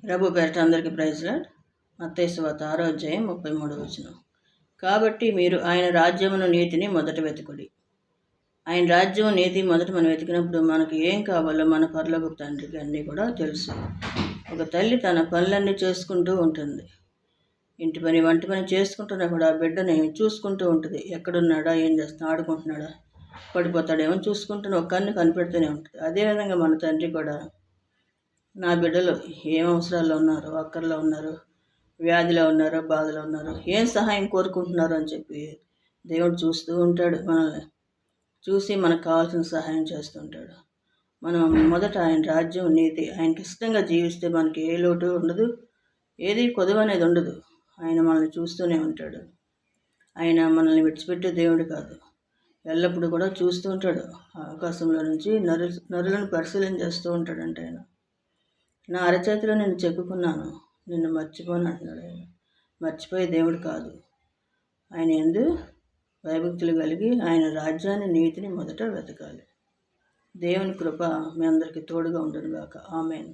ప్రభు పేరట అందరికీ praise lord. మత్తయి సువార్త 6వ అధ్యాయం 33వ వచనం. కాబట్టి మీరు ఆయన రాజ్యమును నీతిని మొదట వెతుకుడి. ఆయన రాజ్యం నీతి మొదట మనం వెతికినప్పుడు మనకి ఏం కావాలో మన పరలోకపు తండ్రికి అన్నీ కూడా తెలుసు. ఒక తల్లి తన పనులన్నీ చేసుకుంటూ ఉంటుంది. ఇంటి పని వంట పని చేసుకుంటున్నా కూడా బిడ్డని చూసుకుంటూ ఉంటుంది. ఎక్కడున్నాడా, ఏం చేస్తున్నా, ఆడుకుంటున్నాడా, పడిపోతాడేమో చూసుకుంటున్న ఒక కన్ను కనిపెడుతూనే ఉంటుంది. అదేవిధంగా మన తండ్రి కూడా నా బిడ్డలు ఏం అవసరాల్లో ఉన్నారు, అక్కర్లో ఉన్నారు, వ్యాధిలో ఉన్నారు, బాధలో ఉన్నారు, ఏం సహాయం కోరుకుంటున్నారు అని చెప్పి దేవుడు చూస్తూ ఉంటాడు. మనల్ని చూసి మనకు కావాల్సిన సహాయం చేస్తుంటాడు. మనం మొదట ఆయన రాజ్యం నీతి ఆయనకి ఇష్టంగా జీవిస్తే మనకి ఏ లోటు ఉండదు, ఏది కొదువ అనేది ఉండదు. ఆయన మనల్ని చూస్తూనే ఉంటాడు. ఆయన మనల్ని విడిచిపెట్టే దేవుడు కాదు, ఎల్లప్పుడూ కూడా చూస్తూ ఉంటాడు. ఆకాశంలో నుంచి నరులను పరిశీలన చేస్తూ ఉంటాడంటే ఆయన. నా అరచేతిలో నేను చెప్పుకున్నాను, నిన్ను మర్చిపోను అంటున్నాడు ఆయన. మర్చిపోయే దేవుడు కాదు. ఆయన యందు భయభక్తులు కలిగి ఆయన రాజ్యాన్ని నీతిని మొదట వెతకాలి. దేవుని కృప మీ అందరికీ తోడుగా ఉండును గాక. ఆమేన్.